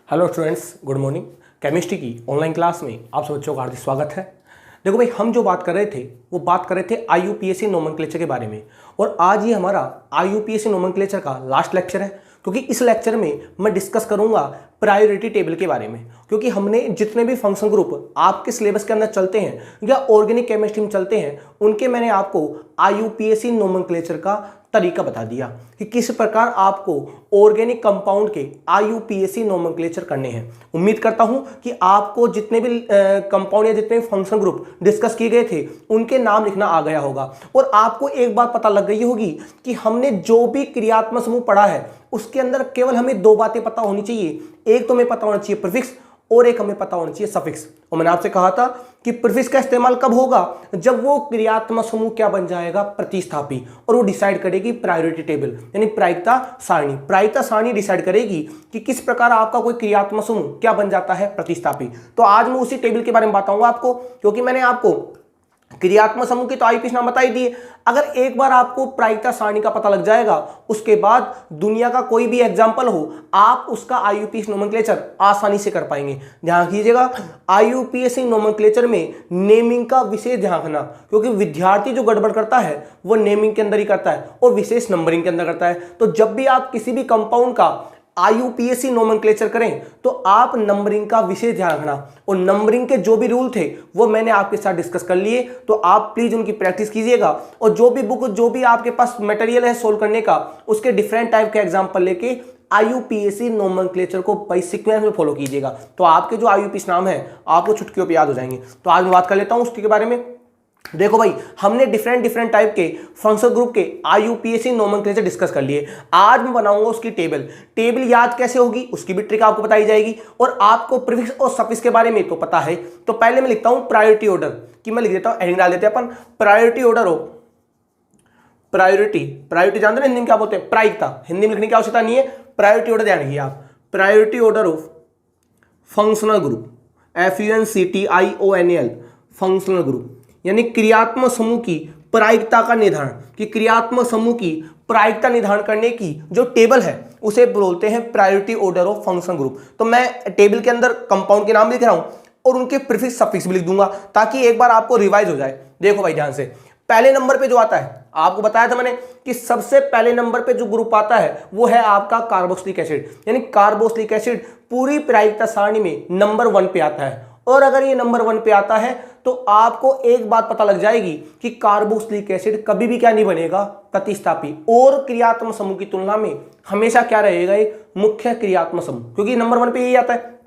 Hello students, good morning. Chemistry की online class में आप सब बच्चों का हार्दिक स्वागत है। देखो भाई, हम जो बात कर रहे थे वो बात कर रहे थे IUPAC नोमेनक्लेचर के बारे में, और आज ये हमारा IUPAC नोमेनक्लेचर का लास्ट लेक्चर है, क्योंकि इस लेक्चर में मैं डिस्कस करूंगा प्रायोरिटी टेबल के बारे में। क्योंकि हमने जितने भी फंक्शन ग्रुप आपके सिलेबस के अंदर चलते हैं या ऑर्गेनिक केमिस्ट्री में चलते हैं, उनके मैंने आपको IUPAC नोमेनक्लेचर का तरीका बता दिया कि किस प्रकार आपको ऑर्गेनिक कंपाउंड के IUPAC नोमेनक्लेचर करने हैं। उम्मीद करता हूं कि आपको जितने भी कंपाउंड या जितने भी फंक्शन ग्रुप डिस्कस किए गए थे उनके नाम लिखना आ गया होगा, और आपको एक बात पता लग गई होगी कि हमने जो भी क्रियात्मक समूह पढ़ा है उसके अंदर केवल हमें दो बातें पता होनी चाहिए। एक तो हमें पता होना चाहिए प्रीफिक्स, और एक हमें पता होना चाहिए सफिक्स। और मैंने आपसे कहा था कि प्रीफिक्स का इस्तेमाल कब होगा, जब वो क्रियात्मक समूह क्या बन जाएगा, प्रतिस्थापी, और वो डिसाइड करेगी प्रायोरिटी टेबल यानी प्रायिकता सारणी। प्रायिकता सारणी डिसाइड करेगी कि किस प्रकार आपका कोई क्रियात्मक समूह क्या बन जाता है, प्रतिस्थापी। तो आज मैं उसी टेबल के बारे में बताऊंगा आपको, क्योंकि मैंने आपको क्रियात्मक समूह की तो IUPAC नाम बता ही दिए। अगर एक बार आपको प्रायिकता सारणी का पता लग जाएगा, उसके बाद दुनिया का कोई भी एग्जांपल हो, आप उसका IUPAC नोमेनक्लेचर आसानी से कर पाएंगे। ध्यान कीजिएगा, IUPAC नोमेनक्लेचर में नेमिंग का विशेष ध्यान रखना, क्योंकि विद्यार्थी जो गड़बड़ करता है वो नेमिंग के अंदर ही करता है और विशेष नंबरिंग के अंदर करता है। तो जब भी आप किसी भी कंपाउंड का IUPAC नोमेनक्लेचर करें तो आप नंबरिंग का विशेष ध्यान रखना, और नंबरिंग के जो भी रूल थे वो मैंने आपके साथ डिस्कस कर लिए। तो आप प्लीज उनकी प्रैक्टिस कीजिएगा, और जो भी बुक, जो भी आपके पास मटेरियल है सोल्व करने का, उसके डिफरेंट टाइप के एग्जांपल लेके IUPAC नोमेनक्लेचर को बाई सीक्वेंस में फॉलो कीजिएगा। तो आपके जो IUPAC नाम है आपको चुटकियों पे याद हो जाएंगे। तो आज मैं बात कर लेता हूं उसके बारे में। देखो भाई, हमने डिफरेंट टाइप के फंक्शन ग्रुप के IUPAC नोमेनक्लेचर डिस्कस कर लिए। आज मैं बनाऊंगा उसकी टेबल याद कैसे होगी उसकी भी ट्रिक आपको बताई जाएगी, और आपको प्रीफिक्स और सफिक्स के बारे में तो पता है। तो पहले मैं लिखता हूं प्रायोरिटी ऑर्डर की, मैं लिख देता हूं, हेडिंग डाल देते हैं अपन, प्रायोरिटी ऑर्डर हो। प्रायोरिटी जानते हैं हिंदी में क्या बोलते हैं, प्रायिकता। हिंदी में लिखने की आवश्यकता नहीं है, प्रायोरिटी ऑर्डर ध्यान रखिए आप। Priority order of functional group, FUNCTIONAL, functional group यानी क्रियात्मक समूह की प्रायिकता का निर्धारण, कि क्रियात्मक समूह की प्रायिकता निर्धारण करने की जो टेबल है उसे बोलते हैं priority order of function group. तो मैं टेबल के अंदर कंपाउंड के नाम लिख रहा हूं और उनके प्रीफिक्स सफिक्स भी लिख दूंगा, ताकि एक बार आपको रिवाइज हो जाए। देखो भाई ध्यान से, पहले नंबर पे जो आता है, आपको बताया था मैंने कि सबसे पहले नंबर पे जो ग्रुप आता है वो है आपका कार्बोक्सिलिक एसिड, यानी कार्बोक्सिलिक एसिड पूरी प्रायिकता सारणी में नंबर 1 पे आता है। और अगर ये नंबर 1 पे आता है तो आपको एक बात पता लग जाएगी कि कार्बोक्सिलिक एसिड कभी भी क्या नहीं बनेगा, प्रतिस्थापी, और क्रियात्मक समूह की तुलना में हमेशा क्या रहेगा, एक मुख्य क्रियात्मक समूह, क्योंकि नंबर 1 पे यही आता है।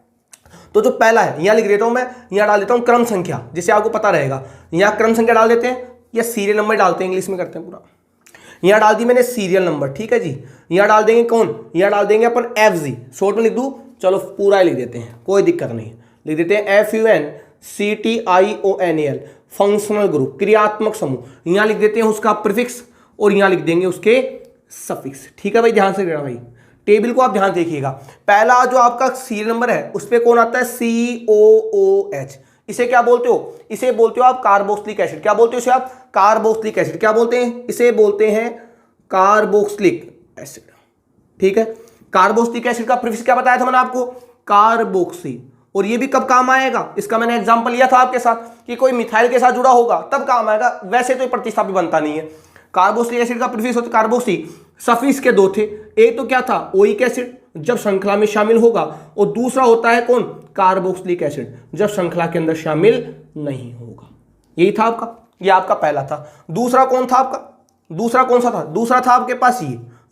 तो जो पहला है यहां लिख देता हूं मैं, यहां डाल देता हूं क्रम संख्या, जिससे आपको पता रहेगा। यहां क्रम संख्या डाल देते हैं या सीरियल नंबर डालते हैं, इंग्लिश में करते हैं पूरा। यहां डाल दी मैंने सीरियल नंबर, ठीक है जी। यहां डाल देंगे कौन, यहां डाल देंगे अपन FG, शॉर्ट में लिख दूं, चलो पूरा ही लिख देते हैं, कोई दिक्कत नहीं, लिख देते हैं FUNCTIONAL, फंक्शनल ग्रुप, क्रियात्मक समूह। यहां लिख देते हैं उसका प्रीफिक्स और यहां लिख देंगे उसके सफिक्स, ठीक है भाई। ध्यान से देखना भाई, टेबल को आप ध्यान देखिएगा। पहला जो आपका सीरियल नंबर है उस पे कौन आता है, COOH। इसे क्या बोलते हो, इसे बोलते हो आप कार्बोक्सिलिक एसिड। क्या बोलते हो इसे आप, कार्बोक्सिलिक एसिड। क्या बोलते हैं, इसे बोलते हैं कार्बोक्सिलिक एसिड, ठीक है। कार्बोक्सिलिक एसिड का प्रीफिक्स क्या बताया था मैंने आपको, कार्बोक्सी। और ये भी कब काम आएगा, इसका मैंने एग्जांपल लिया था आपके साथ कि कोई मिथाइल के साथ जुड़ा होगा तब काम आएगा, वैसे तो प्रतिस्थापी बनता नहीं है। कार्बोक्सिलिक एसिड का प्रीफिक्स होता है कार्बोक्सी। सफिक्स के दो थे, एक तो क्या था, ओइक एसिड जब श्रृंखला में शामिल होगा, और दूसरा होता है कौन, कार्बोक्सिलिक एसिड जब श्रृंखला के अंदर शामिल नहीं होगा। यही था आपका, ये आपका पहला था। दूसरा कौन था आपका, दूसरा कौन सा था, दूसरा था आपके पास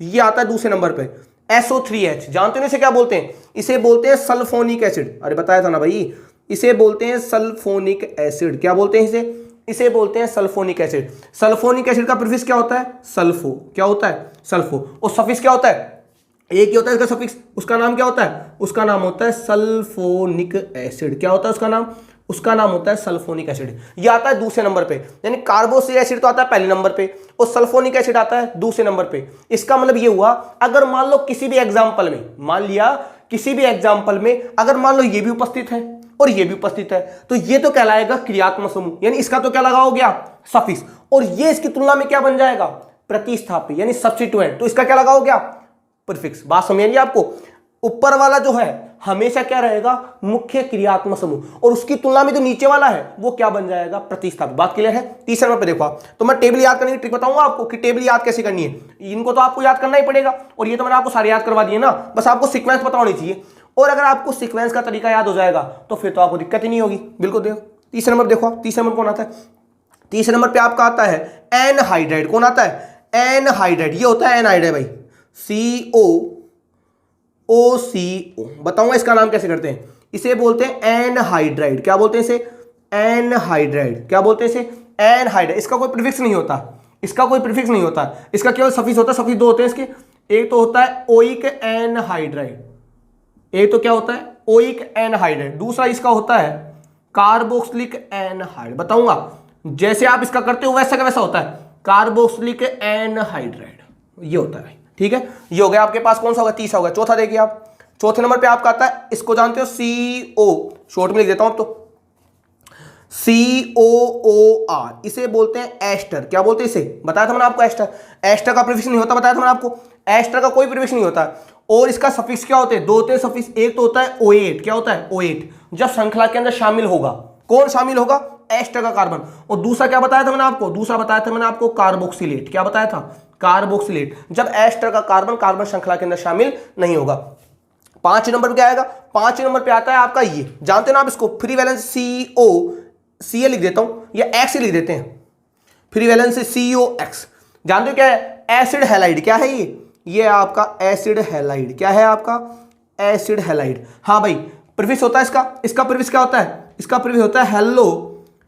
ये आता है दूसरे नंबर पे, SO3H। जानते हैं इसे क्या बोलते हैं, इसे बोलते हैं सल्फोनिक एसिड। अरे बताया था ना भाई, इसे बोलते हैं सल्फोनिक एसिड। क्या बोलते हैं इसे बोलते हैं सल्फोनिक एसिड। सल्फोनिक एसिड का प्रीफिक्स क्या होता है, सल्फो। क्या होता है, सल्फो। और सफिक्स क्या होता है, एक ही होता है इसका सफिक्स, उसका नाम क्या होता है, उसका नाम होता है सल्फोनिक एसिड। क्या होता है उसका नाम, उसका नाम होता है सल्फोनिक एसिड। ये आता है दूसरे नंबर पे, यानी कार्बोक्सिलिक एसिड तो आता है पहले नंबर पे और सल्फोनिक एसिड आता है दूसरे नंबर पे। इसका मतलब ये हुआ, अगर मान लो किसी भी एग्जांपल में, मान लिया किसी भी एग्जांपल में अगर मान लो ये भी उपस्थित है और ये भी उपस्थित है, तो ये तो कहलाएगा क्रियात्मक समूह, यानी इसका तो क्या लगा हो गया, सफिक्स। और ये इसकी तुलना में क्या बन जाएगा, प्रतिस्थापी यानी सब्स्टिट्यूएंट, तो इसका क्या लगा हो गया, प्रीफिक्स। बात समझिए आपको, ऊपर वाला जो है हमेशा क्या रहेगा, मुख्य क्रियात्मक समूह, और उसकी तुलना में जो नीचे वाला है वो क्या बन जाएगा, प्रतिस्थापित। बात क्लियर है। तीसरे नंबर पे देखो आप, तो मैं टेबल याद करने की ट्रिक बताऊंगा आपको कि टेबल याद कैसे करनी है। इनको तो आपको याद करना ही पड़ेगा, और ये तो मैंने आपको सारे याद करवा दिए ना, बस आपको सीक्वेंस पता होनी चाहिए। और अगर आपको सीक्वेंस का तरीका याद हो जाएगा तो फिर तो आपको दिक्कत ही नहीं होगी। बिल्कुल देखो तीसरे नंबर देखो, तीसरे नंबर कौन आता है, तीसरे नंबर पे आपका आता है एनहाइड्राइड। कौन आता है, एनहाइड्राइड। ये होता है एनहाइड्राइड भाई, COOCO। बताऊंगा इसका नाम कैसे करते हैं। इसे बोलते हैं एनहाइड्राइड। क्या बोलते हैं इसे, एनहाइड्राइड। क्या बोलते हैं इसे, एनहाइड्राइड। इसका कोई प्रीफिक्स नहीं होता, इसका कोई प्रीफिक्स नहीं होता, इसका केवल सफिक्स होता है। सफिक्स दो होते हैं इसके, एक तो होता है ओइक एनहाइड्राइड, एक तो क्या होता है ओइक एनहाइड्राइड, दूसरा इसका होता है कार्बोक्सिलिक एनहाइड। बताऊंगा, जैसे आप इसका करते हो वैसा का वैसा होता है, कार्बोक्सिलिक एनहाइड्राइड ये होता है। ठीक है, ये हो गया आपके पास। कौन सा होगा, तीसरा होगा। चौथा देखिए आप, चौथे नंबर पे आपका आता है, इसको जानते हो CO, शॉर्ट में लिख देता हूं अब तो, COOR। इसे बोलते हैं एस्टर। क्या बोलते हैं इसे, बताया था मैंने आपको, एस्टर। एस्टर का प्रीफिक्स नहीं होता, बताया था मैंने आपको, एस्टर का कोई प्रीफिक्स नहीं होता। और इसका सफिक्स क्या होते हैं, दो होते हैं सफिक्स। एक तो होता है O8। क्या होता है O8, जब श्रृंखला के अंदर शामिल होगा। कौन शामिल होगा, एस्टर का कार्बन। और दूसरा क्या बताया था मैंने आपको, दूसरा बताया था मैंने आपको कार्बोक्सिलेट। क्या बताया था, कार्बोक्सिलेट, जब एस्टर का कार्बन कार्बन श्रृंखला के अंदर शामिल नहीं होगा। 5 नंबर पे क्या आएगा, 5 नंबर पे आता है आपका ये, जानते हो ना आप इसको, फ्री वैलेंस CO, Cl लिख देता हूं या X लिख देते हैं, फ्री वैलेंस COX। जानते हो क्या है, एसिड हैलाइड। क्या है ये आपका एसिड हैलाइड। क्या है आपका, एसिड हैलाइड। हाँ भाई, प्रीफिक्स होता है इसका, इसका प्रीफिक्स क्या होता है, इसका प्रीफिक्स होता है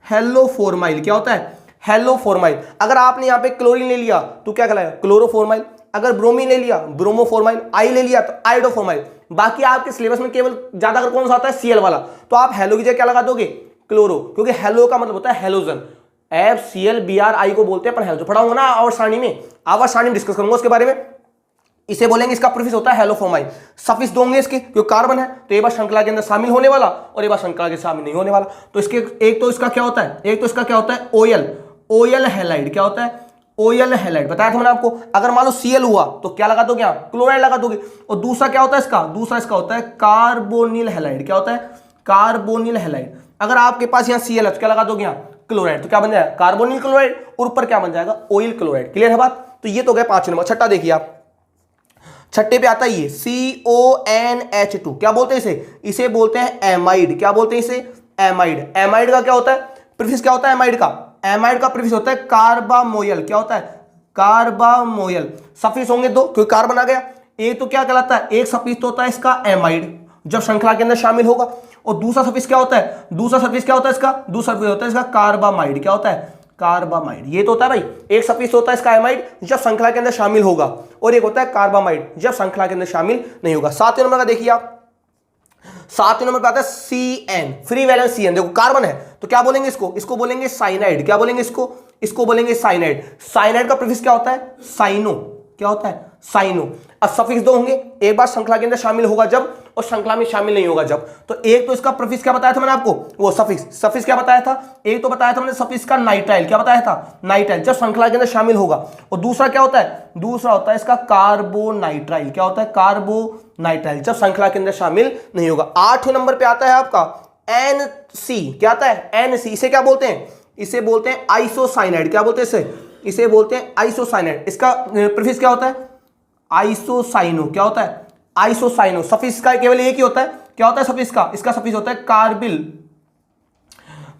हेलोफॉर्माइल। क्या होता है, हेलोफॉर्माइल। अगर आपने यहाँ पे क्लोरीन ले लिया तो क्या कहलाएगा, क्लोरोफॉर्माइल। अगर ब्रोमीन ले लिया, ब्रोमोफॉर्माइल। आई ले लिया तो आइडोफॉर्माइल। बाकी आपके सिलेबस में केवल ज्यादा अगर कौन सा आता है, Cl वाला, तो आप हेलो की जगह क्या लगा दोगे, क्लोरो, क्योंकि हेलो का मतलब होता है हेलोजन। FClBrI को बोलते हैं अपन, हेलो पढ़ाऊंगा ना आवर्त सारणी में, आवर्त सारणी में डिस्कस करूंगा उसके बारे में। इसे बोलेंगे, इसका प्रीफिक्स होता है हेलोफॉर्माइल। सफिक्स दोगे इसके, क्योंकि कार्बन है तो एक बार श्रृंखला के अंदर शामिल होने वाला और एक बार श्रृंखला के शामिल नहीं होने वाला। तो इसके एक तो इसका क्या होता है, एक तो इसका क्या होता है ओयल हैलाइड। क्या होता है, ओयल हैलाइड। बताया था मैंने आपको। अगर मान लो Cl हुआ तो क्या लगा दोगे आप, क्लोराइड लगा दोगे। और दूसरा क्या होता है इसका, दूसरा इसका होता है कार्बोनिल हैलाइड। क्या होता है, कार्बोनिल हैलाइड। अगर आपके पास यहाँ Cl है तो क्या लगा दोगे यहाँ, क्लोराइड। तो क्या बन जाएगा, कार्बोनिल क्लोराइड, और ऊपर क्या बन जाएगा, ऑयल क्लोराइड। क्लियर है बात। तो ये तो गए 5 नंबर। छठा देखिए आप, छठे पे आता है ये CONH2। क्या बोलते हैं इसे, इसे बोलते हैं एमाइड। क्या बोलते हैं इसे, एमाइड। एमाइड का क्या होता है, प्रीफिक्स क्या होता है एमाइड का, एमाइड का प्रीफिक्स होता है कार्बामोयल। क्या होता है, कार्बामोयल। सफिक्स होंगे दो, क्योंकि कार्बन आ गया। एक तो क्या कहलाता है, एक सफिक्स तो होता है इसका एमाइड, जब श्रृंखला के अंदर शामिल होगा। और दूसरा सफिक्स क्या होता है, दूसरा सफिक्स क्या होता है इसका, दूसरा सफिक्स होता है इसका कार्बामाइड। क्या होता है, कार्बामाइड। ये तो होता है भाई, एक सफिक्स होता है इसका एमाइड जब श्रृंखला के अंदर शामिल होगा, और एक होता है कार्बामाइड जब श्रृंखला के अंदर शामिल नहीं होगा। 7वें नंबर का देखिए आप, 7वें नंबर पे आता है CN, फ्री वैलेंस CN। देखो कार्बन है तो क्या बोलेंगे इसको, इसको बोलेंगे साइनाइड। क्या बोलेंगे इसको, इसको बोलेंगे साइनाइड। साइनाइड का प्रीफिक्स क्या होता है, साइनो। क्या होता है, साइनो। अब सफिक्स दो होंगे, एक बार श्रृंखला के अंदर शामिल होगा जब, और श्रृंखला में शामिल नहीं होगा जब। तो एक तो इसका प्रीफिक्स क्या बताया था मैंने आपको, वो सफिक्स क्या बताया था, एक तो बताया था मैंने सफिक्स का नाइट्राइल। क्या बताया था, नाइट्राइल, जब श्रृंखला के अंदर शामिल होगा। और दूसरा क्या होता है, दूसरा होता है इसका कार्बोनाइट्राइल। क्या होता है, कार्बोनाइट्राइल, जब श्रृंखला के अंदर शामिल नहीं होगा। 8वें नंबर पे आता है आपका NC। क्या आता है, NC। इसे क्या बोलते हैं, इसे बोलते हैं आइसोसाइनाइड। क्या बोलते हैं इसे बोलते हैं आइसोसाइनाइड। इसका प्रीफिक्स क्या होता है, आइसोसाइनो। क्या होता है, आइसोसाइनो। सफिक्स का केवल एक ही होता है, क्या होता है सफिक्स का, इसका सफिक्स होता है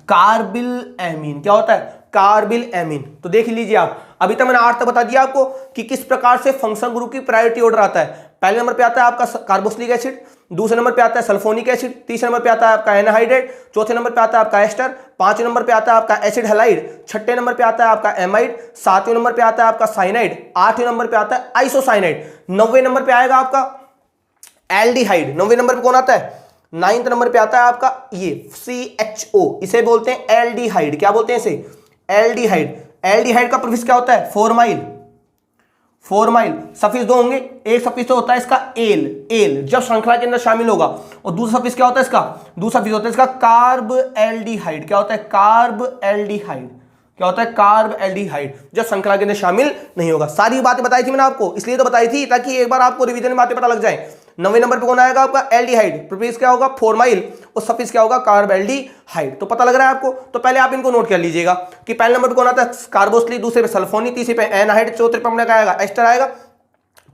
कार्बिल एमीन। क्या होता है, कार्बिल एमीन। तो देख लीजिए आप, अभी तक मैंने 8 तक बता दिया आपको कि किस प्रकार से फंक्शन ग्रुप की प्रायोरिटी ऑर्डर आता है। पहले नंबर पे आता है आपका कार्बोक्सिलिक एसिड, दूसरे नंबर पे आता है सल्फोनिक एसिड, तीसरे नंबर पे आता है आपका एनहाइड्रेट, चौथे नंबर पे आता है आपका एस्टर, 5वें नंबर पे आता है आपका एसिड हैलाइड, 6ठे नंबर पे आता है आपका एमाइड, 7वें नंबर पे आता है आपका साइनाइड, 8वें नंबर पे आता है आइसोसाइनाइड, 9वें नंबर पे आएगा आपका एल्डिहाइड। 9वें नंबर पे कौन आता है, 9th नंबर पे आता है आपका ये CHO। इसे बोलते हैं एल्डिहाइड। क्या बोलते हैं इसे, एल्डिहाइड। एल्डिहाइड का प्रीफिक्स क्या होता है, फॉर्माइल। सफिक्स दो होंगे, एक सफिक्स तो होता है इसका एल, जब श्रृंखला के अंदर शामिल होगा। और दूसरा सफिक्स क्या होता है इसका, दूसरा सफिक्स होता है इसका कार्ब एल्डिहाइड। क्या होता है, कार्ब एल्डिहाइड। क्या होता है, कार्ब एल्डिहाइड, जब श्रृंखला के अंदर शामिल नहीं होगा। सारी बातें बताई थी मैंने आपको, इसलिए तो बताई थी ताकि एक बार आपको रिवीजन में बातें पता लग जाए। 90 नंबर पे कौन आएगा आपका एल्डिहाइड, प्रीफिक्स क्या होगा फॉर्माइल और सफिक्स क्या होगा कार्बोएल्डिहाइड। तो पता लग रहा है आपको, तो पहले आप इनको नोट कर लीजिएगा कि पहले नंबर पे कौन आता है कार्बोक्सिलिक, दूसरे पे सल्फोनी, तीसरे पे एनहाइड, चौथे पे अपने का आएगा एस्टर आएगा,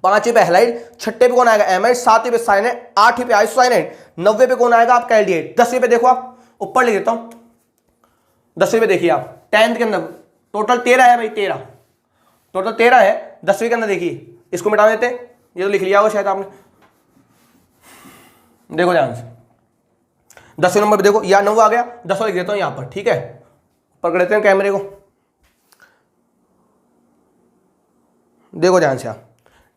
पांचवें पे हैलाइड, छठे पे कौन आएगा एमाइड, सातवें पे साइनाइड, आठवें पे आइसोसाइनाइड, 90 पे कौन आएगा आपका एल्डिहाइड। 10वें पे देखो आप ऊपर लिख देता हूं, 10वें पे देखिए आप 10th के अंदर टोटल 13 है भाई, 13 टोटल 13 है। 10वें के अंदर देखिए इसको मिटा देते हैं, ये तो लिख लिया होगा शायद आपने, देखो ध्यान से 10वें नंबर पे देखो या 9 आ गया, 10वां लिख देता हूं यहां पर, ठीक है पकड़ लेते हैं कैमरे को, देखो ध्यान से आप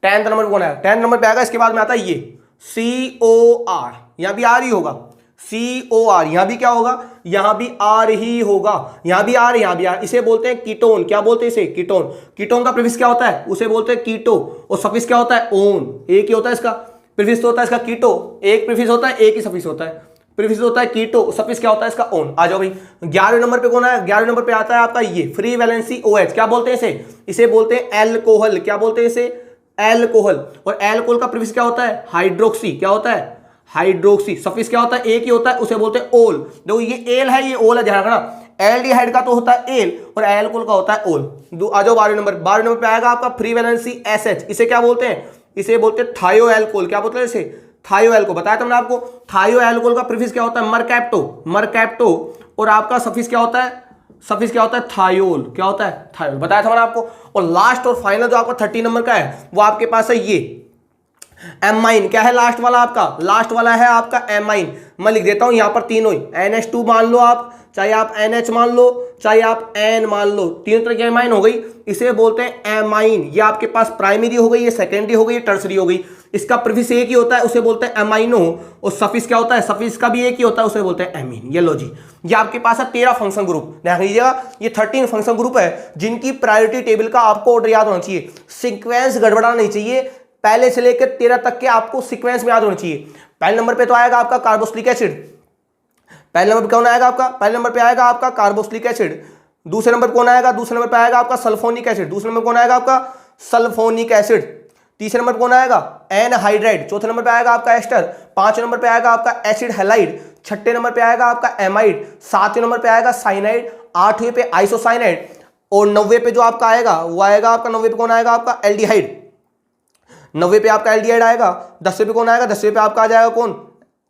10th नंबर पे कौन आएगा, 10th नंबर पे आएगा, इसके बाद में आता है ये COR, यहां भी आर ही होगा COR, यहां भी क्या होगा यहां भी आर ही होगा, यहां भी आर यहां भी आर, इसे बोलते हैं कीटोन, क्या बोलते हैं इसे कीटोन। कीटोन का प्रीफिक्स क्या होता है उसे बोलते हैं कीटो और सफिक्स क्या होता है ओन, एक ही होता है इसका प्रीफिक्स, तो होता है इसका कीटो, एक प्रीफिक्स होता है एक ही सफिक्स होता है, प्रीफिक्स होता है कीटो, सफिक्स क्या होता है इसका ओन। आ जाओ भाई 11वें नंबर पे कौन है, 11वें नंबर पे आता है आपका ये फ्री वैलेंसी OH, क्या बोलते हैं इसे बोलते हैं एल्कोहल, क्या बोलते हैं इसे एल्कोहल, और एल्कोहल का प्रीफिक्स क्या होता है हाइड्रोक्सी, क्या होता है हाइड्रोक्सी, सफिक्स क्या होता है एक ही होता है उसे बोलते हैं ओल। देखो ये एल है ये ओल है, ध्यान रखना, एल्डिहाइड का तो होता है एल और एल्कोहल का होता है ओल। आ जाओ 12वें नंबर पे आएगा आपका फ्री वैलेंसी SH, इसे क्या बोलते हैं इसे बोलते हैं थायो एल्कोहल, क्या बोलते हैं इसे थायो एल्कोहल, बताया था मैंने आपको। थायो एल्कोहल का प्रीफिक्स क्या होता है मरकैप्टो और आपका सफिक्स क्या होता है थायोल, क्या होता है थायोल, बताया था मैंने आपको। और लास्ट और फाइनल जो आपका 30 नंबर का है वो आपके पास है ये एमाइन, क्या है लास्ट वाला आपका, लास्ट वाला है आपका एमाइन। मैं लिख देता हूं यहां पर तीनों ही NH2 मान लो आप, चाहे आप NH मान लो, चाहे आप N मान लो, तीन तरह की एमाइन हो गई, इसे बोलते हैं एमाइन। ये आपके पास प्राइमरी हो गई, ये सेकेंडरी हो गई, ये टर्सरी हो गई। इसका प्रीफिक्स एक ही होता है उसे बोलते हैं एमाइनो और सफिक्स क्या होता है सफिक्स का भी एक ही होता है उसे बोलते हैं एमीन। ये लो जी, ये आपके पास है 13 फंक्शन ग्रुप, ध्यान दीजिएगा ये 13 फंक्शन ग्रुप है जिनकी प्रायोरिटी टेबल का आपको ऑर्डर याद होना चाहिए, सीक्वेंस गड़बड़ाना नहीं चाहिए, पहले से लेकर 13 तक के आपको सीक्वेंस में याद होना चाहिए। पहले नंबर पे तो आएगा आपका कार्बोक्सिलिक एसिड, पहले नंबर पे कौन आएगा आपका, पहले नंबर पे आएगा आपका कार्बोक्सिलिक एसिड। दूसरे नंबर पे कौन आएगा, दूसरे नंबर पे आएगा आपका सल्फोनिक एसिड, दूसरे नंबर पे कौन आएगा आपका सल्फोनिक एसिड। तीसरे नंबर पे कौन आएगा एनहाइड्राइड, चौथे नंबर पे आएगा आपका एस्टर, पांचवें नंबर पे आएगा आपका एसिड हैलाइड, छठे नंबर पे आएगा आपका एमाइड, सातवें नंबर पे आएगा साइनाइड, आठवें पे आइसोसाइनाइड और 90 पे जो आपका आएगा वो आएगा आपका 90 पे कौन आएगा आपका एल्डिहाइड, 90 पे आपका एल्डिहाइड आएगा। 10वें पे कौन आएगा, 10वें पे आपका आ जाएगा कौन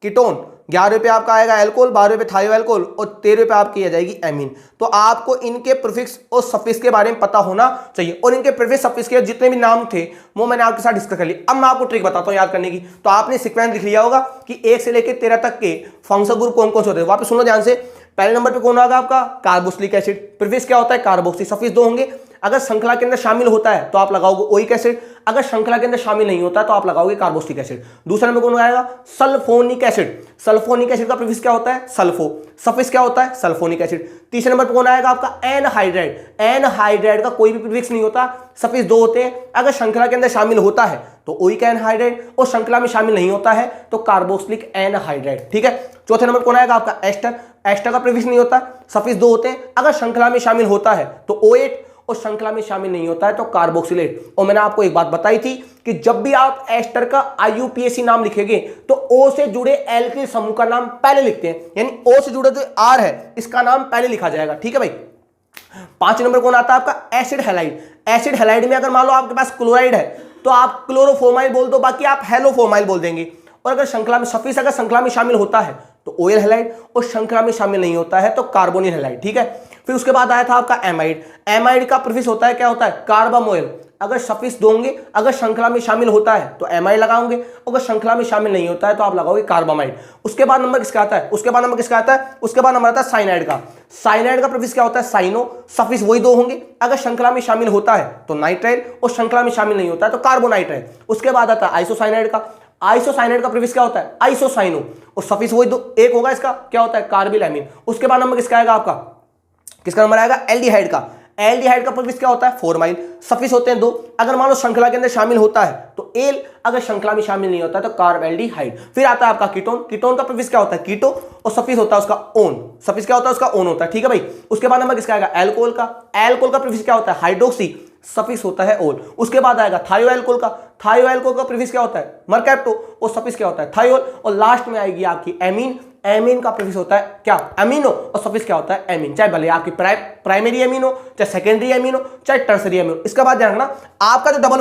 कीटोन, 11वें पे आपका आएगा एल्कोहल, 12वें पे थायो एल्कोहल और 13वें पे आपकी आ जाएगी एमीन। तो आपको इनके प्रीफिक्स और सफिक्स के बारे में पता होना चाहिए और इनके प्रीफिक्स सफिक्स के जितने भी नाम थे वो मैंने आपके साथ डिस्कस कर लिया। अब मैं आपको ट्रिक बताता हूं याद करने की। तो आपने सीक्वेंस लिख लिया होगा कि 1 से लेकर 13 तक के फंक्शन ग्रुप कौन कौन से होते हैं। वापस सुनो ध्यान से, पहले नंबर पे कौन आएगा आपका कार्बोक्सिलिक एसिड, प्रीफिक्स क्या होता है कार्बोक्सी, सफिक्स 2 होंगे। अगर श्रृंखला के अंदर शामिल होता है तो आप लगाओगे ओइक एसिड, अगर श्रृंखला के अंदर शामिल नहीं होता तो आप लगाओगे कार्बोक्सिलिक एसिड। दूसरा नंबर कौन आएगा सल्फोनिक एसिड, सल्फोनिक एसिड का प्रीफिक्स क्या होता है सल्फो, सफिक्स क्या होता है सल्फोनिक एसिड। तीसरे नंबर पर कौन आएगा आपका एनहाइड्राइड, एनहाइड्राइड का कोई भी प्रीफिक्स नहीं होता, सफिक्स 2 होते हैं। अगर श्रृंखला के अंदर शामिल होता है तो ओइक एनहाइड्राइड और श्रृंखला में शामिल नहीं होता है तो कार्बोक्सिलिक एनहाइड्राइड, ठीक है। चौथे नंबर कौन आएगा आपका एस्टर, एस्टर का प्रीफिक्स नहीं होता, सफिक्स 2 होते हैं। अगर श्रृंखला में शामिल होता है तो O8 और श्रृंखला में शामिल नहीं होता है तो कार्बोक्सिलेट। और मैंने आपको एक बात बताई थी कि जब भी आप एस्टर का IUPAC नाम लिखेंगे तो O से जुड़े एल्किल समूह का नाम पहले लिखते हैं, यानी O से जुड़े जो R है इसका नाम पहले लिखा जाएगा, ठीक है भाई। 5 नंबर कौन आता है आपका एसिड हैलाइड, एसिड हैलाइड में अगर मान लो आपके पास क्लोराइड है तो आप क्लोरोफोर्माइल बोल दो, बाकी आप हेलोफोर्माइल बोल देंगे। और अगर श्रृंखला में सफिक्स अगर श्रृंखला में शामिल होता है तो ओएल हैलाइड और श्रृंखला में शामिल नहीं होता है तो कार्बोनिल हैलाइड, ठीक है। फिर उसके बाद आया था आपका एमाइड, एमाइड का प्रीफिक्स होता है क्या होता है कार्बामोइल। अगर सफिक्स दोगे अगर श्रृंखला में शामिल होता है तो एमाइड लगाओगे, अगर श्रृंखला में शामिल नहीं होता है तो आप लगाओगे कार्बामाइड। उसके बाद नंबर किसका आता है, उसके बाद नंबर किसका आता है, उसके बाद नंबर आता है साइनाइड का। साइनाइड का प्रीफिक्स क्या होता है साइनो, सफिक्स वही 2 होंगे, अगर श्रृंखला में शामिल होता है तो नाइट्राइल और श्रृंखला में शामिल नहीं होता है तो कार्बोनाइट्राइल। उसके बाद आता है आइसोसाइनाइड का, आइसोसाइनाइड का प्रीफिक्स क्या होता है आइसोसाइनो और सफिक्स वही 2 एक होगा, इसका क्या होता है कार्बिलएमीन। उसके बाद नंबर किसका आएगा आपका, किसका नंबर आएगा एल्डिहाइड का, एल्डिहाइड का प्रीफिक्स क्या होता है फॉर्माइल, सफिक्स होते हैं 2, अगर मान लो श्रृंखला के अंदर शामिल होता है तो एल, अगर श्रृंखला में शामिल नहीं होता है तो कार्बेल्डिहाइड। फिर आता है आपका कीटोन, कीटोन का प्रीफिक्स क्या होता है कीटो और सफिक्स होता है उसका ओन, सफिक्स क्या होता है उसका ओन होता है, ठीक है भाई। उसके बाद नंबर किसका आएगा एल्कोहल का, एल्कोहल का प्रीफिक्स क्या होता है हाइड्रोक्सी, सफिक्स होता है ओल। उसके बाद आएगा थायोएल्कोल का, थायोएल्कोल का प्रीफिक्स क्या होता है मरकैप्टो, और सफिक्स क्या होता है थायोल। और लास्ट में आएगी आपकी एमीन, एमीन का प्रीफिक्स होता है क्या अमीनो, और सफिक्स क्या होता है एमीन। चाहे भले आपकी प्राइमरी एमीन हो, चाहे सेकेंडरी एमीन हो, चाहे टर्सरी एमीन हो। इसके बाद ध्यान रखना आपका जो डबल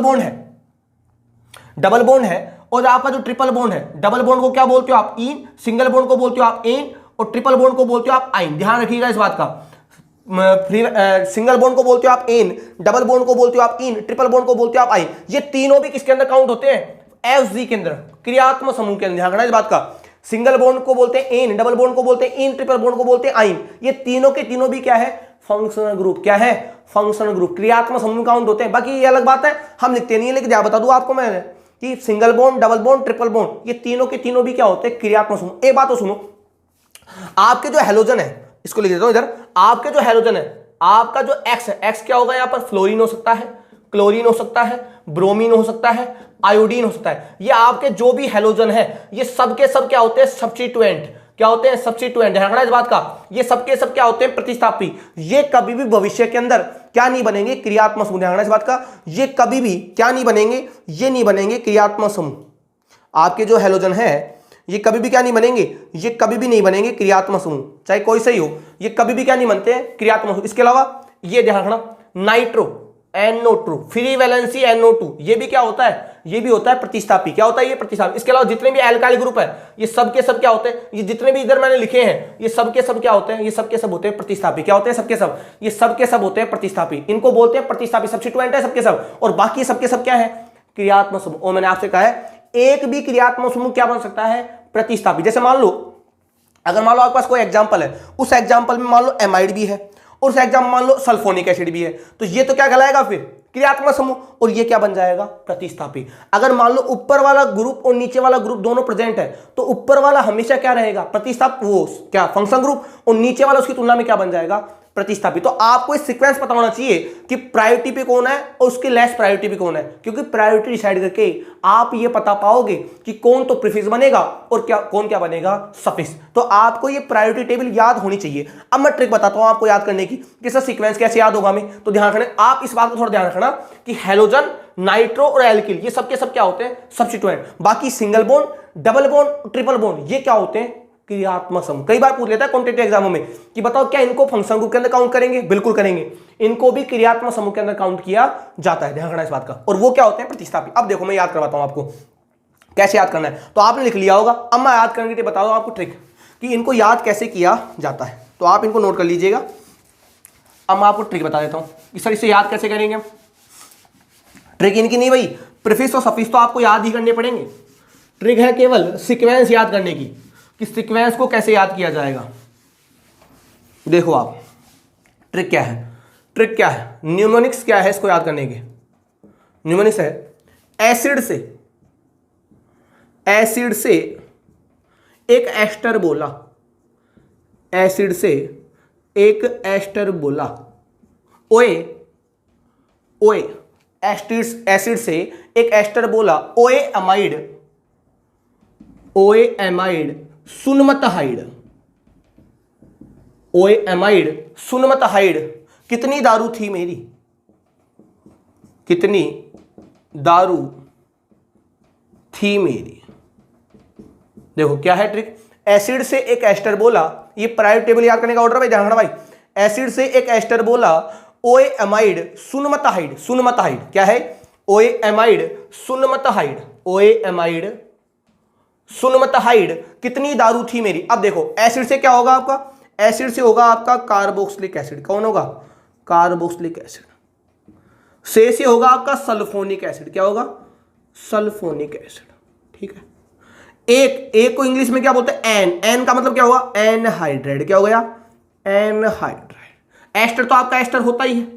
बॉन्ड है और आपका जो ट्रिपल बॉन्ड है, डबल बॉन्ड को क्या बोलते हो आप इन, सिंगल बॉन्ड को बोलते हो आप एन, और ट्रिपल बॉन्ड को बोलते हो आप आइन। ध्यान रखिएगा इस बात का, सिंगल बॉन्ड को बोलते हो आप एन, डबल बॉन्ड को बोलते हो आप इन, ट्रिपल बॉन्ड को बोलते हो आप आइन। ये तीनों भी किसके अंदर काउंट होते हैं एफजी के अंदर, क्रियात्मक समूह के अंदर। ध्यान रखना इस बात का, सिंगल बॉन्ड को बोलते हैं एन, डबल बॉन्ड को बोलते हैं इन, ट्रिपल बॉन्ड को बोलते हैं आइन। ये तीनों के तीनों भी क्या है फंक्शनल ग्रुप, क्या है फंक्शनल ग्रुप, क्रियात्मक समूह काउंट होते हैं। बाकी ये अलग बात है हम लिखते नहीं है, लेकिन क्या बता दूं आपको मैं कि single bond, double bond, triple bond ये तीनों के तीनों भी क्या होते हैं क्रियात्मक समूह। एक बात तो सुनो, आपके जो हेलोजन है, इसको लिख देता हूं इधर, आपके जो हेलोजन है, आपका जो एक्स है, एक्स क्या होगा यहां पर फ्लोरीन हो सकता है, क्लोरीन हो सकता है, ब्रोमीन हो सकता है, आयोडीन हो सकता है। ये आपके जो भी हेलोजन है ये सब के सब क्या होते हैं सब्स्टिट्यूएंट, क्या होते हैं सब्स्टिट्यूएंट। ध्यान रखना इस बात का, ये सब के सब क्या होते हैं प्रतिस्थापी। ये कभी भी भविष्य के अंदर क्या नहीं बनेंगे क्रियात्मक समूह। ध्यान रखना इस बात का, ये कभी भी क्या नहीं बनेंगे, ये नहीं बनेंगे क्रियात्मक समूह। आपके जो हेलोजन है ये कभी भी क्या नहीं बनेंगे, ये कभी भी नहीं बनेंगे क्रियात्मक समूह, चाहे कोई सही हो, ये कभी भी क्या नहीं बनते हैं क्रियात्मक समूह। इसके अलावा ये ध्यान रखना nitro NO2, free valency NO2, ये भी क्या होता है, ये भी होता है प्रतिस्थापी। क्या होता है ये प्रतिस्थापी। इसके अलावा जितने भी एल्काइल ग्रुप है ये सब के सब क्या होते हैं, ये जितने भी इधर मैंने लिखे हैं ये सब के सब क्या होते हैं, ये सब के सब होते हैं प्रतिस्थापी। क्या होते हैं सबके सब, ये सब के सब होते हैं प्रतिस्थापी, इनको बोलते हैं प्रतिस्थापी, सब्स्टिट्यूएंट है सबके सब। और बाकी सबके सब क्या है क्रियात्मक समूह। और मैंने आपसे कहा है एक भी क्रियात्मक समूह क्या बन सकता है प्रतिस्थापी। जैसे मान लो, अगर मान लो आपके पास कोई एग्जांपल है, उस एग्जांपल में मान लो एमाइड भी है और उस एग्जांपल में मान लो सल्फोनिक एसिड भी है, तो ये तो क्या कहलाएगा फिर क्रियात्मक समूह, और ये क्या बन जाएगा प्रतिस्थापी। अगर मान लो ऊपर वाला ग्रुप और नीचे वाला ग्रुप दोनों प्रेजेंट है तो ऊपर वाला हमेशा क्या रहेगा प्रतिस्थापी, वो क्या फंक्शन ग्रुप, और नीचे वाला उसकी तुलना में क्या बन जाएगा प्रतिस्थापी। तो आपको इस सीक्वेंस पता होना चाहिए कि प्रायोरिटी पे कौन है और उसके लेस प्रायोरिटी पे कौन है, क्योंकि प्रायोरिटी डिसाइड करके आप ये पता पाओगे कि कौन तो प्रीफिक्स बनेगा और क्या कौन क्या बनेगा सफिक्स। तो आपको ये प्रायोरिटी टेबल याद होनी चाहिए। अब मैं ट्रिक बताता हूं आपको याद करने की कि सर सीक्वेंस कैसे याद होगा हमें। तो ध्यान रखना, आप इस बात को थोड़ा ध्यान रखना कि हेलोजन, नाइट्रो और एल्किल ये सबके सब क्या होते हैं सब्स्टिट्यूएंट। बाकी single bond, double bond, triple bond ये क्या होते हैं क्रियात्मक समूह। कई बार पूछ लेता है कॉम्पिटिटिव एग्जामों में कि बताओ क्या इनको फंक्शन ग्रुप के अंदर काउंट करेंगे, बिल्कुल करेंगे, इनको भी क्रियात्मक समूह के अंदर काउंट किया जाता है। ध्यान रखना इस बात का। और वो क्या होते हैं प्रतिस्थापी। अब देखो मैं याद करवाता हूं आपको कैसे याद करना है। तो आपने लिख लिया होगा, अब मैं याद करने के लिए बता दूं आपको ट्रिक कि इनको याद कैसे किया जाता है। तो आप इनको नोट कर लीजिएगा। अब मैं आपको ट्रिक बता देता हूं कि सर इसे याद कैसे करेंगे। ट्रिक इनकी नहीं भाई, प्रीफिक्स और सफिक्स तो आपको याद ही करने पड़ेंगे। ट्रिक है केवल सीक्वेंस याद करने की कि सीक्वेंस को कैसे याद किया जाएगा। देखो आप ट्रिक क्या है, ट्रिक क्या है, न्यूमोनिक्स क्या है इसको याद करने के। न्यूमोनिक्स है एसिड से एक एस्टर बोला, एसिड से एक एस्टर बोला, ओए एसिड से एक एस्टर बोला, ओए एमाइड सुनमतहाइड कितनी दारू थी मेरी, कितनी दारू थी मेरी। देखो क्या है ट्रिक, एसिड से एक एस्टर बोला, ये प्रायोरिटी टेबल याद करने का ऑर्डर भाई, ध्यान रखना भाई। एसिड से एक एस्टर बोला, ओए एमाइड सुनमतहाइड क्या है, ओए एमाइड सुनमतहाइड कितनी दारू थी मेरी। अब देखो एसिड से क्या होगा आपका, एसिड से होगा आपका कार्बोक्सिलिक एसिड। कौन होगा कार्बोक्सिलिक एसिड। से होगा आपका सल्फोनिक एसिड। क्या होगा सल्फोनिक एसिड। ठीक है, एक को इंग्लिश में क्या बोलते हैं एन का मतलब क्या होगा एनहाइड्राइड। क्या हो गया एनहाइड्राइड। एस्टर तो आपका एस्टर होता ही है,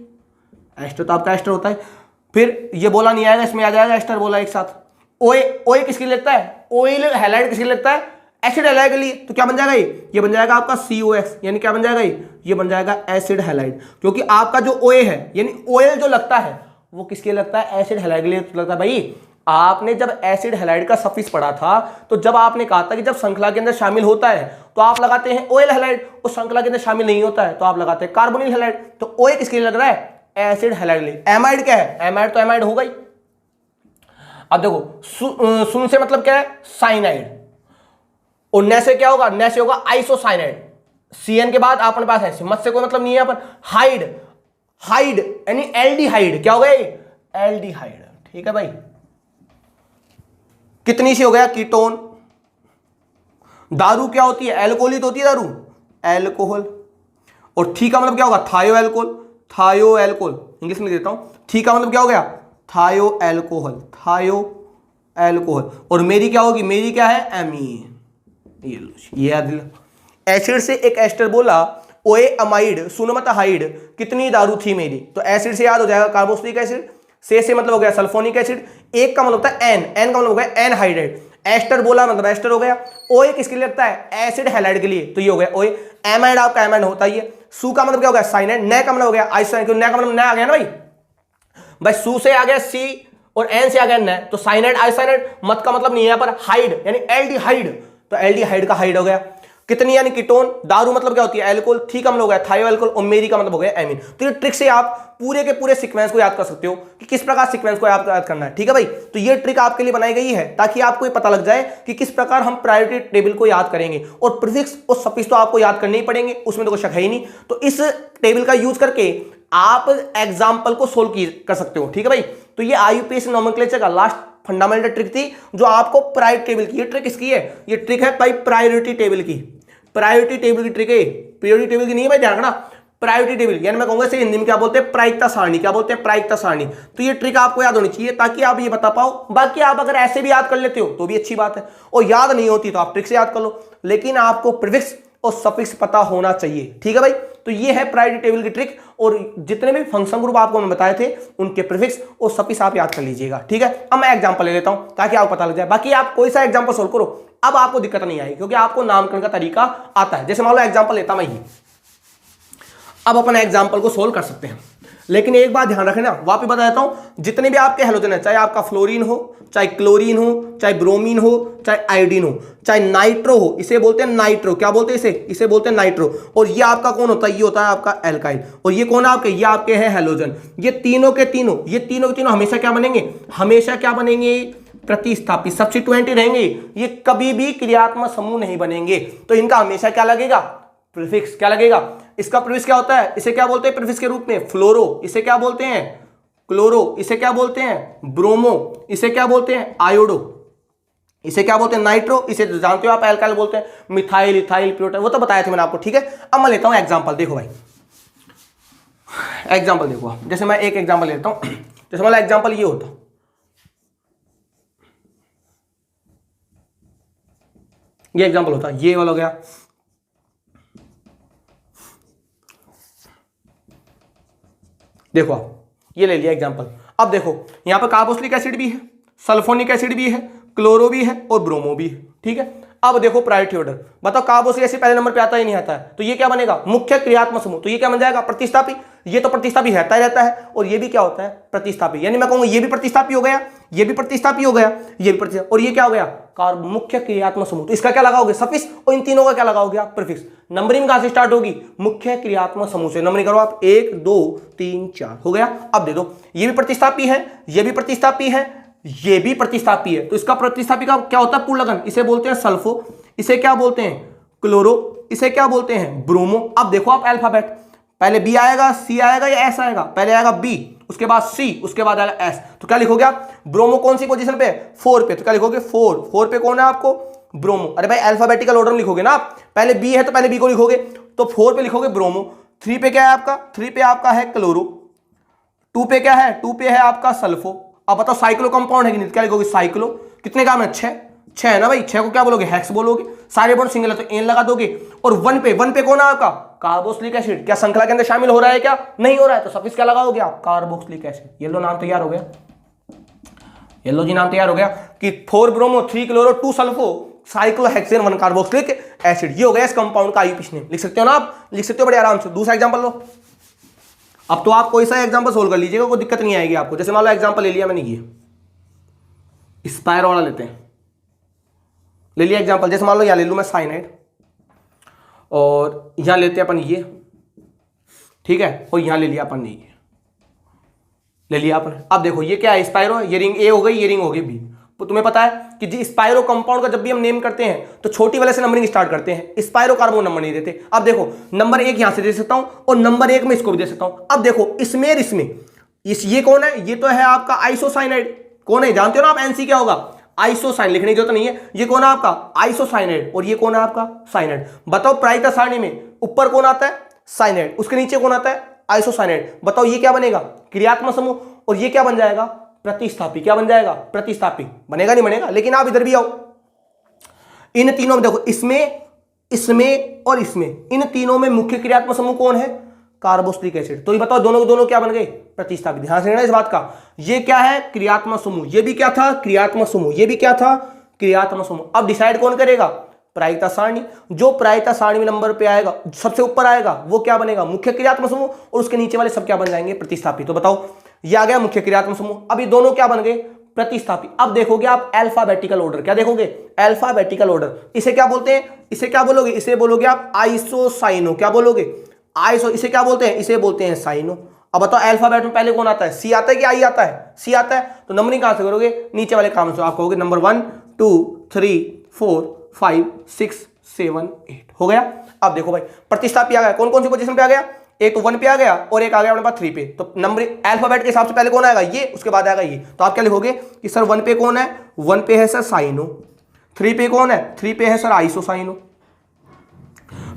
एस्टर तो आपका एस्टर होता है। फिर ये बोला नहीं आएगा, इसमें आ जाएगा एस्टर बोला एक साथ। ओए किसके लिए लगता है, ऑयल हैलाइड किसके लिए लगता है एसिड हैलाइड के लिए। तो क्या बन जाएगा ये बन जाएगा आपका COX, यानी क्या बन जाएगा ये बन जाएगा एसिड हैलाइड। क्योंकि आपका जो OA है यानी ऑयल जो लगता है वो किसके लिए लगता है एसिड हैलाइड के लिए लगता है। भाई आपने जब एसिड हैलाइड का सफिक्स पढ़ा था तो जब आपने कहा था कि जब श्रृंखला के अंदर शामिल होता है तो आप लगाते हैं ऑयल हैलाइड, और श्रृंखला के अंदर शामिल नहीं होता है तो आप लगाते हैं कार्बोनिल हैलाइड। तो OA किसके लिए लग रहा है एसिड हैलाइड लिए। एमाइड क्या है, एमाइड तो एमाइड होगा ही। अब देखो सुन से मतलब क्या है, साइनाइड, और न से क्या होगा, न से होगा आइसोसाइनाइड। CN के बाद अपने पास है, मत से कोई मतलब नहीं है यहाँ पर। हाइड, हाइड यानी एल्डिहाइड, क्या हो गया ये, एल्डिहाइड। ठीक है भाई, कितनी सी हो गया, कीटोन। दारू क्या होती है, एल्कोहल तो होती है दारू, एल्कोहल। और थी का मतलब क्या होगा, थायो एल्कोहल, थायो एल्कोहल, इंग्लिश में देता हूं। थी का मतलब क्या हो गया, थायो एल्कोहल, थायो एल्कोहल। और मेरी क्या होगी, मेरी क्या है, एमीन। ये याद दिला। एसिड से एक एस्टर बोला, ओए अमाइड सुनो मत हाइड, कितनी दारू थी मेरी। तो एसिड से याद हो जाएगा कार्बोक्सिलिक एसिड, से मतलब हो गया सल्फोनिक एसिड, एक का मतलब होता है एन, एन का मतलब हो गया एनहाइड्रेट। एस्टर बोला मतलब एस्टर हो गया। ओए किसके लिए लगता है, एसिड हैलाइड के लिए, तो ये हो गया ओए। एमाइड आपका एमाइड होता ही है। सू का मतलब क्या हो गया, साइनाइड। न का मतलब हो गया आइसोसाइनाइड, न का मतलब न आ गया ना भाई सू से आ गया सी और एन से आ गया न, तो साइनाइड आइसोसाइनाइड। मत का मतलब नहीं है यहाँ पर हाइड यानी एल्डिहाइड, तो एल्डिहाइड का हाइड हो गया। कितनी यानी कीटोन। दारू मतलब क्या होती है, एल्कोहल। थी का मतलब हो गया थायो एल्कोहल, और मेरी का मतलब हो गया एमीन। तो ये ट्रिक से आप पूरे के पूरे सीक्वेंस को याद कर सकते हो कि किस प्रकार सीक्वेंस को आपको याद करना है। ठीक है भाई, तो ये ट्रिक आपके लिए बनाई गई है ताकि आपको ये पता लग जाए कि किस प्रकार हम प्रायोरिटी टेबल को याद करेंगे। और प्रीफिक्स और सफिक्स तो आपको याद करने ही पड़ेंगे, उसमें तो कोई शक है ही नहीं। तो इस टेबल का यूज करके आप एग्जाम्पल को सोल्व कर सकते हो। ठीक है भाई, तो ये IUPAC नोमेनक्लेचर का लास्ट फंडामेंटल ट्रिक थी जो आपको प्रायोरिटी टेबल की, ये ट्रिक इसकी है, ये ट्रिक है भाई प्रायोरिटी टेबल की। प्रायोरिटी टेबल की ट्रिक है, प्रायोरिटी टेबल की नहीं है भाई, ध्यान रखना। प्रायोरिटी टेबल यानी मैं कहूंगा इसे हिंदी में क्या बोलते हैं, प्रायिकता सारणी। क्या बोलते हैं, प्रायिकता सारणी। तो ये ट्रिक आपको याद होनी चाहिए ताकि आप ये बता पाओ। बाकी आप अगर ऐसे भी याद कर लेते हो तो भी अच्छी बात है, और याद नहीं होती तो आप ट्रिक से याद कर लो, लेकिन आपको प्रीफिक्स और सफिक्स पता होना चाहिए। ठीक है भाई, तो ये है प्रायोरिटी टेबल की ट्रिक। और जितने भी फंक्शन ग्रुप आपको मैं बताए थे उनके प्रीफिक्स और सफिक्स आप याद कर लीजिएगा। ठीक है, अब मैं एग्जांपल ले लेता हूं ताकि आपको पता लग जाए। बाकी आप कोई सा एग्जांपल सोल्व करो, अब आपको दिक्कत नहीं आएगी क्योंकि आपको नामकरण का तरीका आता है। जैसे मान लो एग्जांपल लेता मैं ये, अब अपन एग्जांपल को सोल्व कर सकते हैं। लेकिन एक बात ध्यान रखना, वापस बता देता हूं, जितने भी आपके हेलोजन है, चाहे आपका फ्लोरीन हो, चाहे क्लोरीन हो, चाहे ब्रोमीन हो, चाहे आयोडीन हो, चाहे नाइट्रो हो, इसे बोलते हैं नाइट्रो। क्या बोलते हैं इसे बोलते हैं नाइट्रो। और ये आपका कौन होता है, ये होता है आपका एल्काइल। और ये कौन है आपके, ये आपके हैं हेलोजन। ये तीनों के तीनों, ये तीनों के तीनों हमेशा क्या बनेंगे, हमेशा क्या बनेंगे, प्रतिस्थापी, सब्स्टिट्यूएंट ही रहेंगे। ये कभी भी क्रियात्मक समूह नहीं बनेंगे। तो इनका हमेशा क्या लगेगा, प्रीफिक्स। क्या लगेगा, इसका प्रीफिक्स क्या होता है, इसे क्या बोलते हैं प्रीफिक्स के रूप में, फ्लोरो। इसे क्या बोलते हैं, क्लोरो। इसे क्या बोलते हैं, ब्रोमो। इसे क्या बोलते हैं, आयोडो। इसे क्या बोलते हैं, नाइट्रो। इसे जानते हो आप एल्काइल बोलते हैं, मिथाइल, इथाइल, प्यूटाइल, वो तो बताया था मैंने आपको। ठीक है, अब मैं लेता हूं एग्जांपल। देखो भाई एग्जांपल देखो, जैसे मैं एक एग्जांपल लेता हूं। जैसे मतलब एग्जांपल ये होता, ये एग्जांपल होता, ये वाला हो गया। देखो ये ले लिया एग्जांपल। अब देखो यहां पर कार्बोक्सिलिक एसिड भी है, सल्फोनिक एसिड भी है, क्लोरो भी है और ब्रोमो भी है। ठीक है, अब देखो प्रायोरिटी ऑर्डर, बताओ कार्बोक्सिलिक एसिड पहले नंबर पे आता ही नहीं आता है, तो ये क्या बनेगा, मुख्य क्रियात्मक समूह। तो ये क्या बन जाएगा, प्रतिस्थापी। ये तो प्रतिस्थापी रहता ही रहता है, और ये भी क्या होता है, प्रतिस्थापी। यानी मैं कहूंगा ये भी प्रतिस्थापी हो गया, ये भी प्रतिस्थापी हो गया, ये भी प्रतिस्थापी, और ये क्या हो गया, मुख्य क्रियात्मक समूह। तो इसका क्या लगाओगे, सफिक्स, और इन तीनों का क्या लगाओगे आप, प्रीफिक्स। नंबरिंग कहां से स्टार्ट होगी, मुख्य क्रियात्मक समूह से। नंबरिंग करो आप, 1 2 3 4 हो गया। अब दे दो, ये भी प्रतिस्थापी है, ये भी प्रतिस्थापी है, ये भी प्रतिस्थापी है। तो इसका प्रतिस्थापी का क्या होता है, पूर्ण लगन। इसे बोलते हैं सल्फो, इसे क्या बोलते हैं, क्लोरो, इसे क्या बोलते हैं, ब्रोमो। अब देखो आप अल्फाबेट, पहले बी आएगा, सी आएगा या एस आएगा, पहले आएगा बी, उसके बाद सी, उसके बाद आएगा एस। तो क्या लिखोगे आप, ब्रोमो कौन सी पोजीशन पे, 4 पे, तो क्या लिखोगे 4 पे कौन है आपको, ब्रोमो। अरे भाई अल्फाबेटिकल ऑर्डर में लिखोगे ना आप, पहले बी है तो पहले बी को लिखोगे, तो 4 पे लिखोगे ब्रोमो। 3 पे क्या है आपका, 3 पे आपका है क्लोरो। 2 पे क्या है, 2 पे है आपका सल्फो। अब बताओ साइक्लो कंपाउंड है कि नहीं, क्या लिखोगे साइक्लो। कितने काम है, 6 है ना भाई, 6 को क्या बोलोगे, हेक्स बोलोगे। सारे बॉन्ड सिंगल है तो एन लगा दोगे। और 1 पे कौन है आपका, कार्बोक्सिलिक एसिड। क्या श्रृंखला के अंदर शामिल हो रहा है, क्या नहीं हो रहा है, तो सफिक्स क्या लगाओगे आप, कार्बोक्सिलिक एसिड। ये लो नाम तैयार हो गया, ये लो जी नाम तैयार हो गया कि 4 bromo 3 chloro 2 sulpho cyclohexane 1 carboxylic acid. ये हो गया इस कंपाउंड का आईयूपीएसी नेम। लिख सकते हो ना आप, लिख सकते हो बड़े आराम से। दूसरा एग्जांपल लो। अब तो आप कोई सा एग्जांपल सोल्व कर लीजिएगा, कोई दिक्कत नहीं आएगी आपको। जैसे मान लो एग्जांपल ले लिया मैंने, ये स्पायर वाला लेते हैं, ले लिया एग्जांपल। जैसे मान लो यहां ले लूं मैं साइनाइड, और यहां लेते हैं अपन ये, ठीक है, और यहां ले लिया अपन ये, ले लिया आपने। अब देखो ये क्या है, स्पाइरो, ये रिंग ए हो गई, ये रिंग हो गई बी। तो तुम्हें पता है कि जी स्पाइरो कंपाउंड का जब भी हम नेम करते हैं तो छोटी वाले से नंबरिंग स्टार्ट करते हैं, स्पाइरो कार्बन नंबर नहीं देते। अब देखो नंबर 1 यहां से दे सकता हूं और नंबर 1 में इसको भी दे सकता हूं। अब देखो इसमें और इसमें ये कौन है, ये तो है आपका आइसोसाइनाइड। कौन है जानते हो ना आप, एनसी क्या होगा, आइसोसाइन, लिखने की जरूरत नहीं है। ये कौन है आपका आइसोसाइनाइड और ये कौन है आपका साइनाइड। बताओ प्रायिकता सारणी में ऊपर कौन आता है, साइनाइड, उसके नीचे कौन आता है, आइसोसाइनाइड। बताओ ये क्या बनेगा, क्रियात्मक समूह, और ये क्या बन जाएगा, प्रतिस्थापी। क्या बन जाएगा, प्रतिस्थापी। बनेगा नहीं बनेगा, लेकिन आप इधर भी आओ, इन तीनों में देखो, इसमें इसमें और इसमें, इन तीनों में मुख्य क्रियात्मक समूह कौन है, कार्बोक्सिलिक एसिड। तो ये बताओ दोनों के दोनों क्या बन गए, प्रतिस्थापी। ध्यान से लेना इस बात का, ये क्या है, क्रियात्मक समूह, ये भी क्या था, क्रियात्मक समूह, ये भी क्या था, क्रियात्मक समूह। अब डिसाइड कौन करेगा, प्रायिकता सारणी। जो प्रायिकता सारणी में नंबर पे आएगा, सबसे ऊपर आएगा, वो क्या बनेगा, मुख्य क्रियात्मक समूह, और उसके नीचे वाले सब क्या बन जाएंगे, प्रतिस्थापी। तो बताओ ये आ गया मुख्य क्रियात्मक समूह। अब ये दोनों क्या बन गए, प्रतिस्थापी। अब देखोगे आप अल्फाबेटिकल ऑर्डर, क्या देखोगे, अल्फाबेटिकल ऑर्डर। इसे क्या बोलते हैं, इसे क्या बोलोगे, इसे बोलोगे आप आइसोसाइनो। क्या बोलोगे, आइसो। इसे क्या बोलते हैं, इसे बोलते हैं साइनो। अब बताओ अल्फाबेट में पहले कौन आता है, सी आता है कि आई आता है, सी आता है। तो नंबरिंग कहां से करोगे, नीचे वाले काम से। आप कहोगे नंबर 1 2 3 4 5 6 7 8 हो गया। अब देखो भाई प्रतिस्थापी आ गया, कौन कौन सी पोजीशन पे आ गया, एक तो 1 पे आ गया और एक आ गया अपने पास 3 पे। तो नंबर अल्फाबेट के हिसाब से पहले कौन आएगा, ये, उसके बाद आएगा ये। तो आप क्या लिखोगे कि सर 1 पे कौन है, 1 पे है सर साइनो। 3 पे कौन है, 3 पे है सर आइसोसाइनो।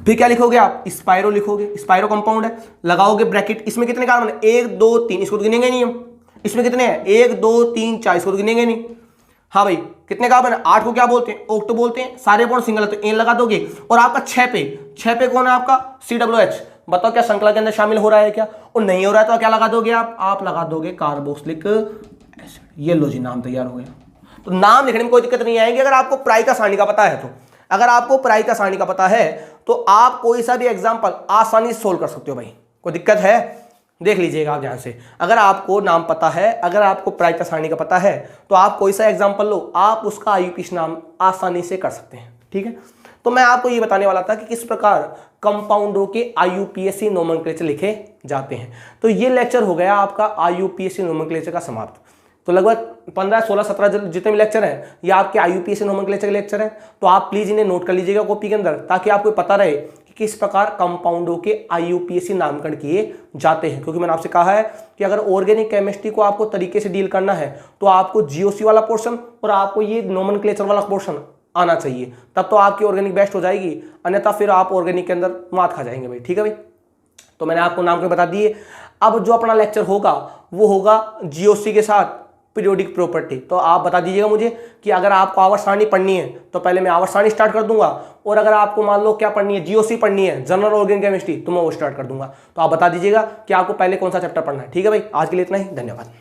फिर क्या लिखोगे आप, स्पाइरो लिखोगे, स्पाइरो कंपाउंड है, लगाओगे ब्रैकेट। इसमें कितने कार्बन है, 1 2 3, इसको तो गिनेंगे नहीं हम। इसमें कितने हैं, 1 2 3 4, इसको तो गिनेंगे नहीं। हाँ भाई कितने कार्बन है, 8 को क्या बोलते हैं, ऑक्टो बोलते हैं। सारे बॉन्ड सिंगल है तो एन लगा दोगे। और आपका 6 पे कौन है आपका, COOH। बताओ क्या श्रृंखला के अंदर शामिल हो रहा है क्या, और नहीं हो रहा है तो क्या लगा दोगे आप लगा दोगे कार्बोक्सिलिक एसिड। ये लो जी नाम तैयार हो गया। तो नाम लिखने में कोई दिक्कत नहीं आएगी अगर आपको प्रायिकता सारणी का पता है तो। अगर आपको प्रायिकता सारणी का पता है तो आप कोई सा भी एग्जाम्पल आसानी से सोल्व कर सकते हो भाई, कोई दिक्कत है, देख लीजिएगा आप ध्यान से। अगर आपको नाम पता है, अगर आपको प्रायिकता सारणी का पता है तो आप कोई सा एग्जाम्पल लो, आप उसका IUPAC नाम आसानी से कर सकते हैं। ठीक है, तो मैं आपको ये बताने वाला था कि किस प्रकार कंपाउंडों के IUPAC नोमेनक्लेचर लिखे जाते हैं। तो ये लेक्चर हो गया आपका IUPAC नोमेनक्लेचर का समाप्त। तो लगभग 15 16 17 जितने भी लेक्चर हैं ये आपके IUPAC नोमेनक्लेचर के लेक्चर हैं। तो आप प्लीज इन्हें नोट कर लीजिएगा कॉपी के अंदर, ताकि आपको पता रहे कि किस प्रकार कंपाउंडों के IUPAC नामकरण किए जाते हैं। क्योंकि मैंने आपसे कहा है कि अगर ऑर्गेनिक केमिस्ट्री को आपको तरीके से डील करना है तो आपको GOC वाला पोर्शन और आपको ये नोमेनक्लेचर वाला पोर्शन आना चाहिए, तब तो आपकी ऑर्गेनिक बेस्ट हो जाएगी, अन्यथा फिर आप ऑर्गेनिक के अंदर मात खा जाएंगे भाई। ठीक है भाई, तो मैंने आपको नाम के बता दिए। अब जो अपना लेक्चर होगा वो होगा GOC के साथ पीरियोडिक प्रॉपर्टी। तो आप बता दीजिएगा मुझे कि अगर आपको आवर्त सारणी पढ़नी है तो पहले मैं आवर्त सारणी स्टार्ट कर दूंगा, और अगर आपको मान लो क्या पढ़नी है, GOC पढ़नी है, जनरल ऑर्गेनिक केमिस्ट्री, तो मैं वो स्टार्ट कर दूंगा। तो आप बता दीजिएगा कि आपको पहले कौन सा चैप्टर पढ़ना है। ठीक है भाई, आज के लिए इतना ही, धन्यवाद।